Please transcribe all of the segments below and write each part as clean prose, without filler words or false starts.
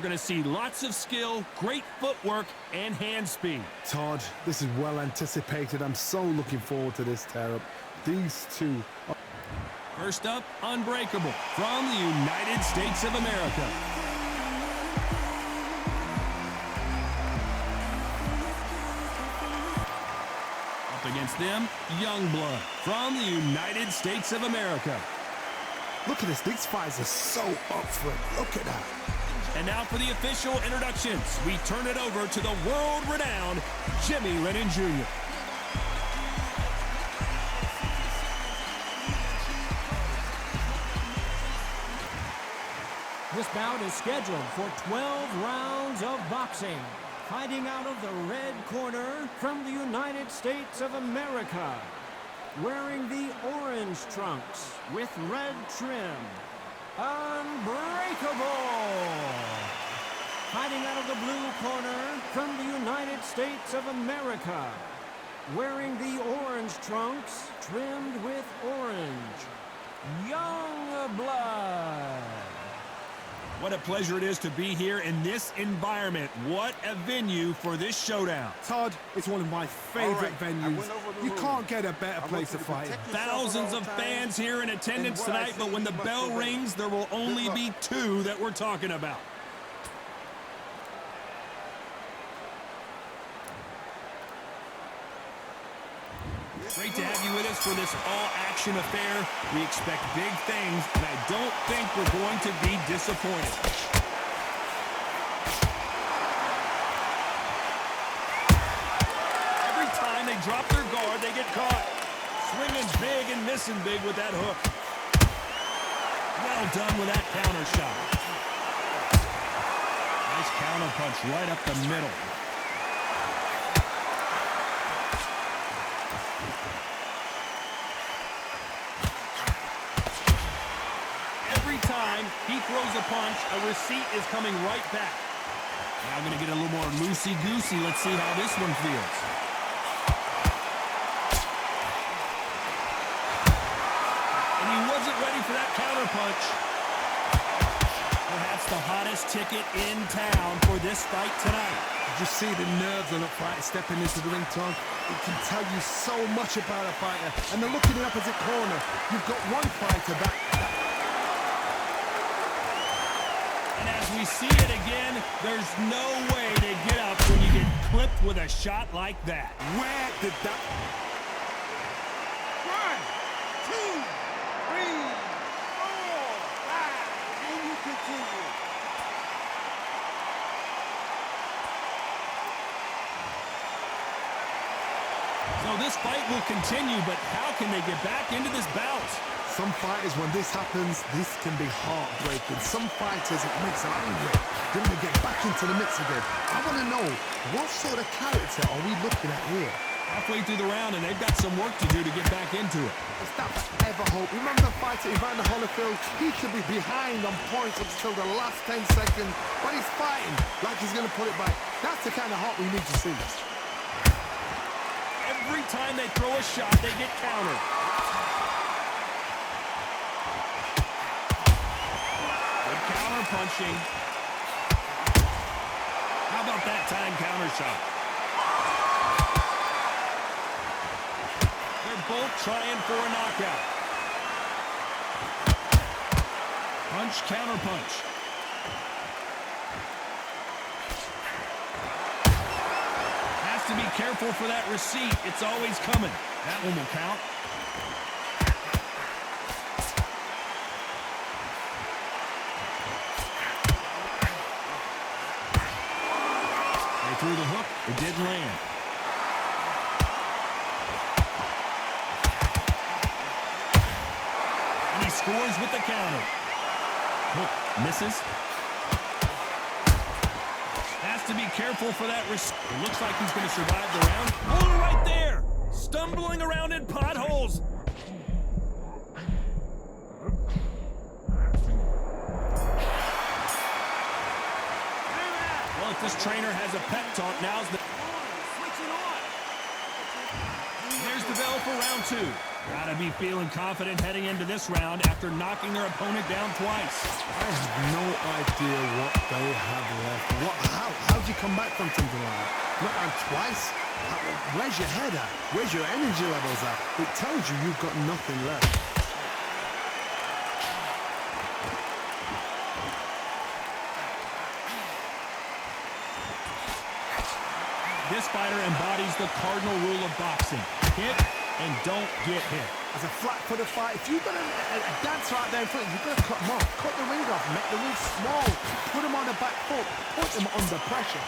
you're going to see lots of skill, great footwork, and hand speed. Todd, this is well anticipated. I'm so looking forward to this tear-up. These two are... First up, Unbreakable from the United States of America. Up against them, Youngblood from the United States of America. Look at this. These fighters are so up for it. Look at that. And now for the official introductions. We turn it over to the world-renowned Jimmy Lennon Jr. This bout is scheduled for 12 rounds of boxing. Fighting out of the red corner from the United States of America. Wearing the orange trunks with red trim, Unbreakable. Fighting out of the blue corner from the United States of America. Wearing the orange trunks trimmed with orange, Youngblood. What a pleasure it is to be here in this environment. What a venue for this showdown. Todd, it's one of my favorite venues. You can't get a better place to fight. Thousands of fans here in attendance tonight, but when the bell rings, there will only be two that we're talking about. Great to have you with us for this all-action affair. We expect big things, and I don't think we're going to be disappointed. Every time they drop their guard, they get caught. Swinging big and missing big with that hook. Well done with that counter shot. Nice counter punch right up the middle. Time he throws a punch, a receipt is coming right back. Now I'm going to get a little more loosey-goosey. Let's see how this one feels. And he wasn't ready for that counter punch. Perhaps the hottest ticket in town for this fight tonight. Did you see the nerves on a fighter stepping into the ring, Tom? It can tell you so much about a fighter. And then look in the opposite corner. You've got one fighter that we see it again, there's no way to get up when you get clipped with a shot like that. Where did that... 1, 2, 3, 4, 5, and you continue. So This this fight will continue, but how can they get back into this bout? Some fighters, when this happens, this can be heartbreaking. Some fighters, it makes them angry. Then they get back into the mix again. I want to know, what sort of character are we looking at here? Halfway through the round, and they've got some work to do to get back into it. Is that ever hope? Remember the fighter Evander Holyfield? He should be behind on points until the last 10 seconds. But he's fighting like he's going to put it back. That's the kind of heart we need to see. Every time they throw a shot, they get countered. Good counter punching. How about that time counter shot? They're both trying for a knockout. Punch, counter punch. Has to be careful for that receipt. It's always coming. That one will count. They threw the hook. It didn't land. And he scores with the counter. Hook misses. Has to be careful for that receipt. It looks like he's going to survive the round. Oh, right there! Stumbling around in potholes. Well, if this trainer has a pep talk, now's the... There's the bell for round 2. Gotta be feeling confident heading into this round after knocking their opponent down twice. I have no idea what they have come back from something like that. Not and twice. Where's your head at? Where's your energy levels at? It tells you you've got nothing left. This fighter embodies the cardinal rule of boxing. Hit and don't get hit. As a flat-footed fight, if you've got a dancer out there in front, you've got to cut him off. Cut the ring off, make the ring small. Put him on the back foot. Put him under pressure.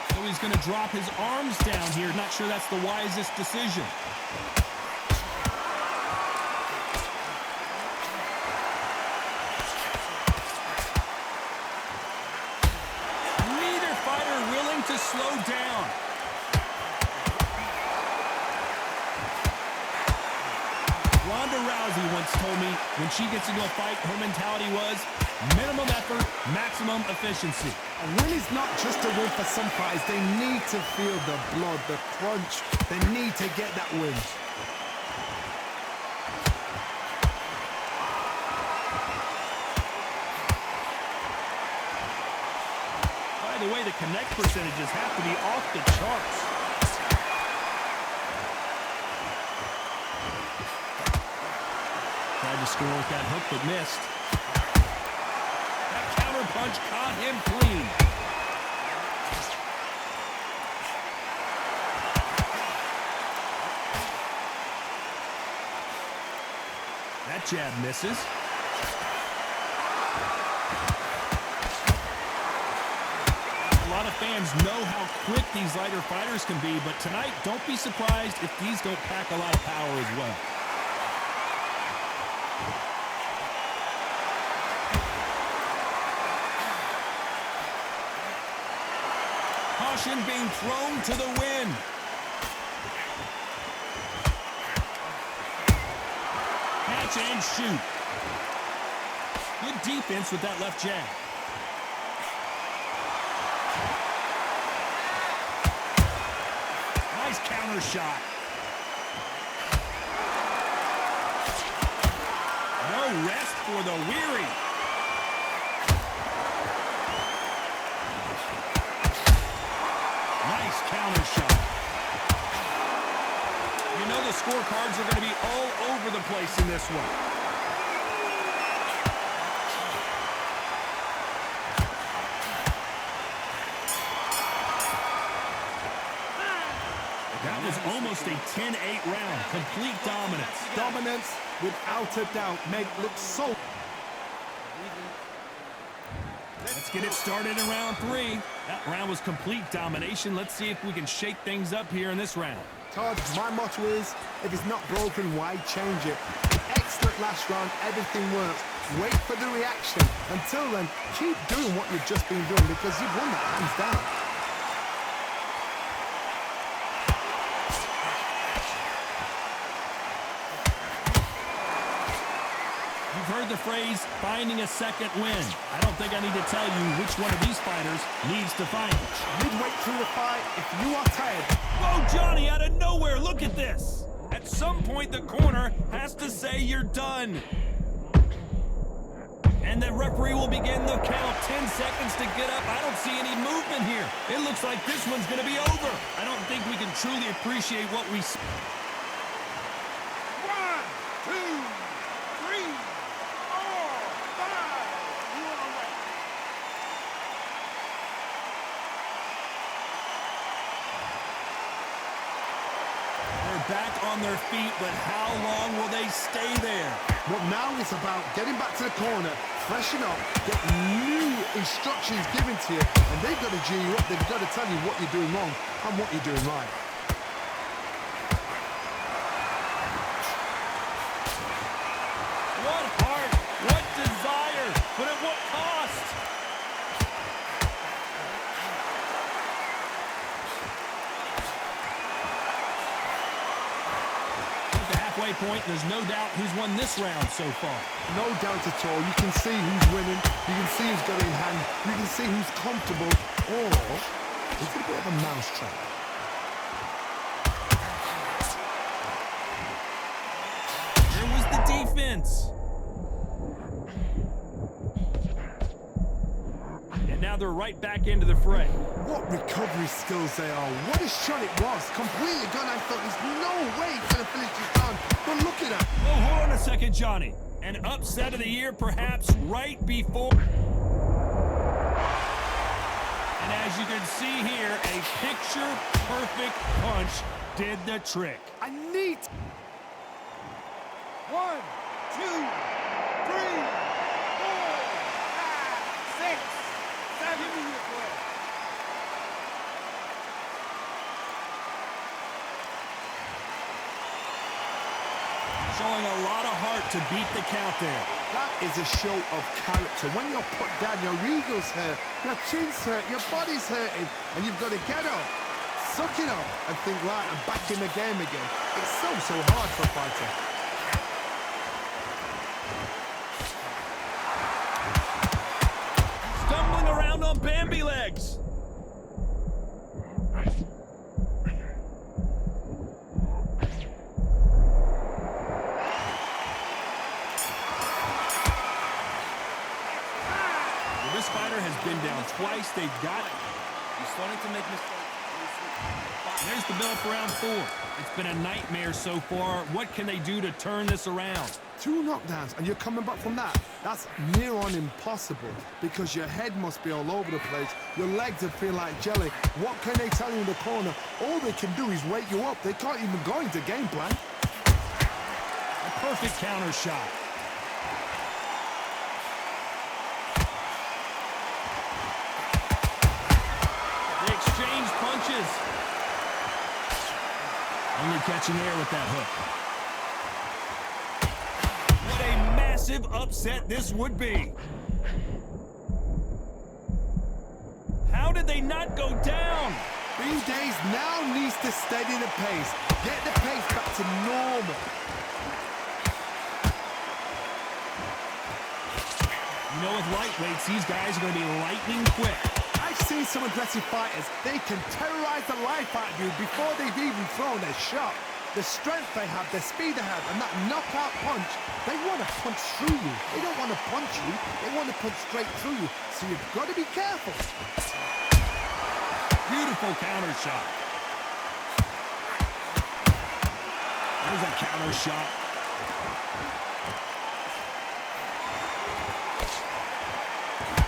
So he's going to drop his arms down here. Not sure that's the wisest decision. Neither fighter willing to slow down. Ronda Rousey once told me when she gets into a fight, her mentality was minimum effort, maximum efficiency. A win is not just a win for some fighters. They need to feel the blood, the crunch. They need to get that win. By the way, the connect percentages have to be off the charts. Tried to score with that hook, but missed. That counter punch caught him clean. That jab misses. A lot of fans know how quick these lighter fighters can be, but tonight, don't be surprised if these don't pack a lot of power as well. Caution being thrown to the wind. Catch and shoot. Good defense with that left jab. Nice counter shot. No rest for the weary. Nice counter shot. You know the scorecards are going to be all over the place in this one. That was almost a 10-8 round. Complete dominance. Dominance, without a doubt, Meg looks so... Let's get it started in round 3. That round was complete domination. Let's see if we can shake things up here in this round. Todd, my motto is, if it's not broken, why change it? Excellent last round, everything works. Wait for the reaction. Until then, keep doing what you've just been doing because you've won that hands down. You've heard the phrase, finding a second win. I don't think I need to tell you which one of these fighters needs to find it. Midway through the fight, if you are tired... Whoa, Johnny, out of nowhere, look at this. At some point, the corner has to say you're done. And the referee will begin the count. 10 seconds to get up. I don't see any movement here. It looks like this one's going to be over. I don't think we can truly appreciate what we see. 1, 2, 3, 4, 5. You are away. They're back on their feet, but how long will they stay there? Well, now it's about getting back to the corner, freshen up, get new instructions given to you, and they've got to G you up. They've got to tell you what you're doing wrong and what you're doing right. What heart, what desire, but at what cost? At the halfway point, there's no doubt who's won this round so far. No doubt at all. You can see who's winning. You can see who's got it in hand. You can see who's comfortable. Or it's a bit of a mousetrap. There was the defense. they're right back into the fray. What recovery skills they are. What a shot it was. Completely gone. I thought there's no way he's going to finish this down. But look at that. Oh, hold on a second, Johnny. An upset of the year, perhaps, right before. And as you can see here, a picture-perfect punch did the trick. I need... 1, 2, 3, 4, 5, 6, 7. Showing a lot of heart to beat the count there. That is a show of character. When you're put down, your ego's hurt, your chin's hurt, your body's hurting, and you've got to get up, suck it up, and think, right, I'm back in the game again. It's so hard for a fighter. Stumbling around on Bambi legs. This fighter has been down twice. They've got it. He's starting to make mistakes. There's the bell for round 4. It's been a nightmare so far. What can they do to turn this around? 2 knockdowns, and you're coming back from that. That's near on impossible, because your head must be all over the place. Your legs are feeling like jelly. What can they tell you in the corner? All they can do is wake you up. They can't even go into game plan. A perfect counter shot. They exchange punches. Only catching air with that hook. What a massive upset this would be. How did they not go down? These days now needs to steady the pace. Get the pace back to normal. You know, with lightweights, these guys are going to be lightning quick. I've seen some aggressive fighters. They can terrorize the life out of you before they've even thrown their shot. The strength they have, the speed they have, and that knockout punch, they want to punch through you. They don't want to punch you. They want to punch straight through you. So you've got to be careful. Beautiful counter shot. There's a counter shot.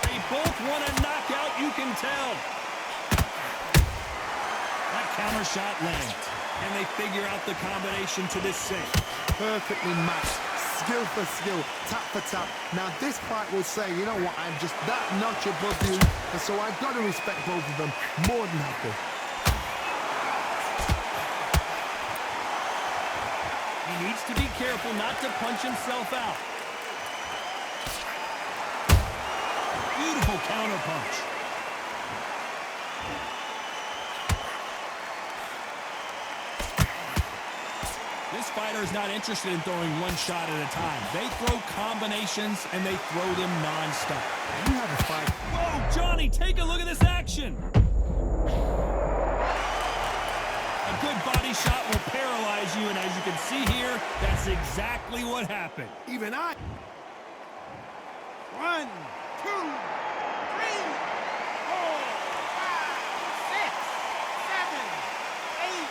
They both want a knockout, you can tell. That counter shot lands, and they figure out the combination to this sink. Perfectly matched. Skill for skill, tap for tap. Now this fight will say, you know what, I'm just that notch above you, and so I've got to respect both of them more than happy. He needs to be careful not to punch himself out. Beautiful counter punch. This fighter is not interested in throwing one shot at a time. They throw combinations, and they throw them non-stop. You have a fight. Whoa, Johnny, take a look at this action. A good body shot will paralyze you, and as you can see here, that's exactly what happened. Even I... 1, 2, 3, 4, 5, 6, 7, 8,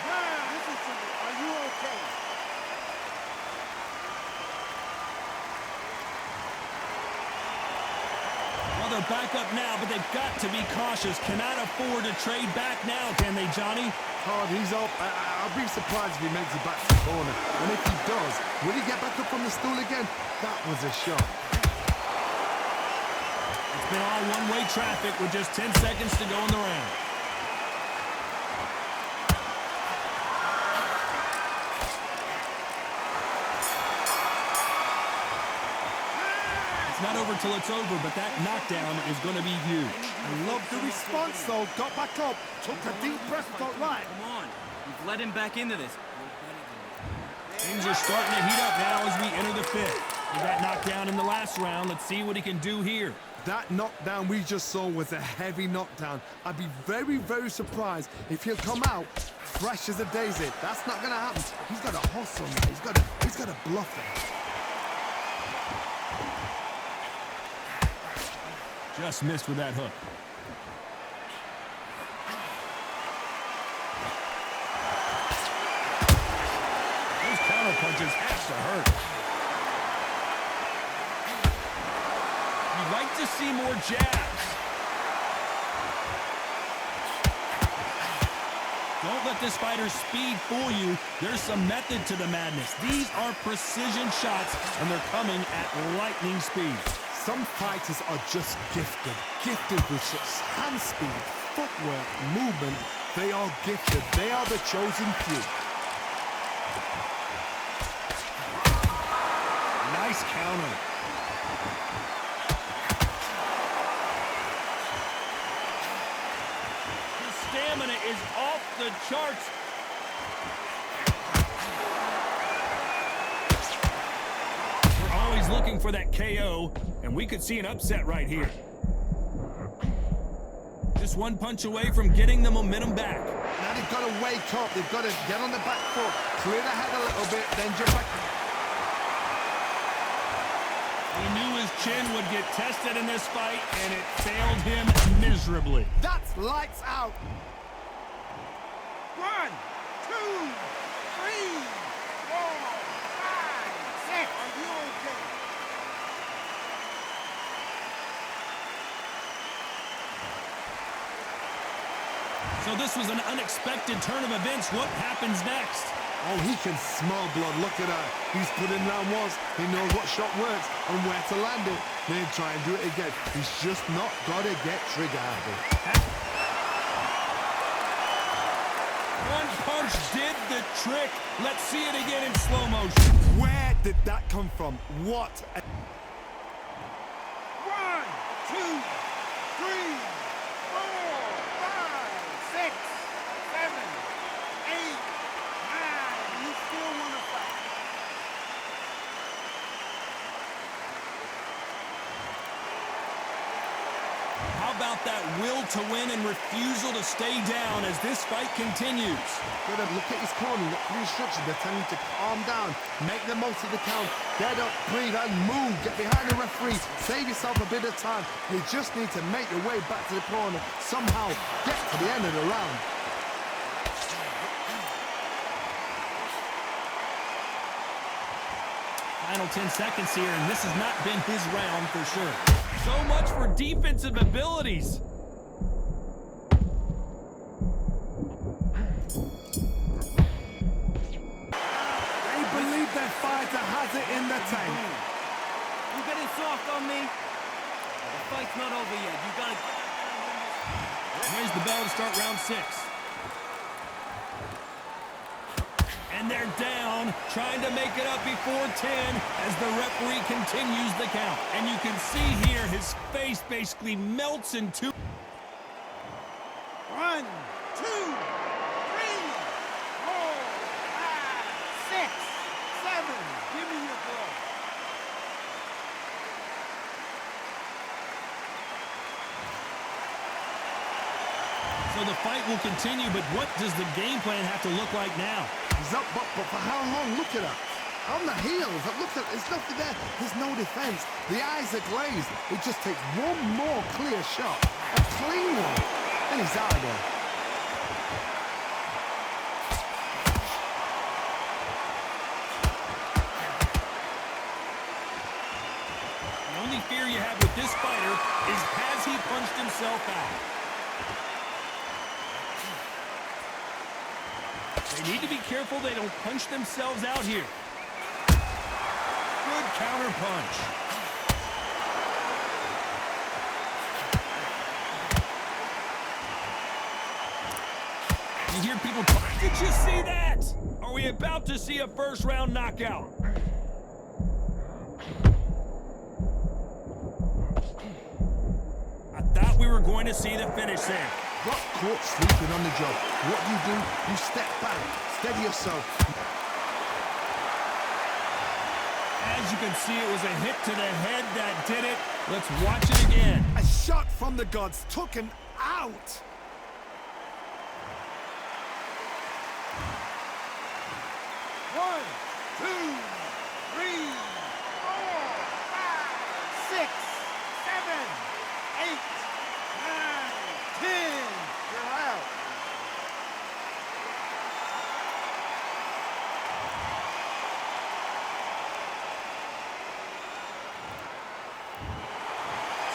9. Listen to me. Are you okay? Well, they're back up now, but they've got to be cautious. Cannot afford to trade back now, can they, Johnny? Hard, he's up. I'll be surprised if he makes it back to the corner. And if he does, will he get back up from the stool again? That was a shot. It's been all one-way traffic with just 10 seconds to go in the round. It's not over till it's over, but that knockdown is going to be huge. I love the response, though. Got back up, took a deep breath, got right. Come on. You've led him back into this. Things are starting to heat up now as we enter the 5th. He got knocked down in the last round. Let's see what he can do here. That knockdown we just saw was a heavy knockdown. I'd be very, very surprised if he'll come out fresh as a daisy. That's not going to happen. He's got to hustle now. He's got to bluff it. Just missed with that hook. Those counter punches have to hurt. You'd like to see more jabs. Don't let this fighter's speed fool you. There's some method to the madness. These are precision shots, and they're coming at lightning speed. Some fighters are just gifted with such hand speed, footwork, movement. They are gifted. They are the chosen few. Nice counter. His stamina is off the charts. We're always looking for that KO. And we could see an upset right here. Just one punch away from getting the momentum back. Now they've got to wake up. They've got to get on the back foot, clear the head a little bit, then jump back. He knew his chin would get tested in this fight, and it failed him miserably. That's lights out. 1, 2, 3, 4, 5, 6. Are you okay? So this was an unexpected turn of events. What happens next? Oh, he can smell blood. Look at that. He's put in round once. He knows what shot works and where to land it. Then try and do it again. He's just not got to get trigger happy. One punch did the trick. Let's see it again in slow motion. Where did that come from? What? 1, 2, 3, 4, 5, 6, 7, 8, 9. You still want to fight? How about that will to win and refusal to stay down as this fight continues? Good. Look at his corner. Look for instructions. They're telling him to calm down. Make the most of the count. Get up, breathe, and move. Get behind the referee. Save yourself a bit of time. You just need to make your way back to the corner. Somehow get to the end of the round. Final 10 seconds here, and this has not been his round for sure. So much for defensive abilities. They believe their fighter has it in the tank. You getting soft on me? The fight's not over yet. You gotta get out there and win this. Raise the bell to start round 6. And they're down, trying to make it up before 10 as the referee continues the count. And you can see here his face basically melts in two. 1, 2, 3, 4, 5, 6, 7. Give me your blow. So the fight will continue, but what does the game plan have to look like now? He's up, but for how long? Look at that. On the heels. Look at, there's nothing there. There's no defense. The eyes are glazed. It just takes one more clear shot. A clean one. And he's out of there. The only fear you have with this fighter is has he punched himself out? They need to be careful they don't punch themselves out here. Good counter punch. You hear people talk. Did you see that? Are we about to see a first round knockout? I thought we were going to see the finish there. Got caught sleeping on the job. What do? You step back, steady yourself. As you can see, it was a hit to the head that did it. Let's watch it again. A shot from the gods took him out. One, 2, 3, 4, 5, 6, 7, 8,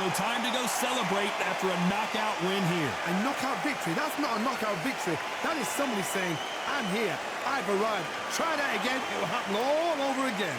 So time to go celebrate after a knockout win here. A knockout victory? That's not a knockout victory. That is somebody saying, I'm here, I've arrived. Try that again, it will happen all over again.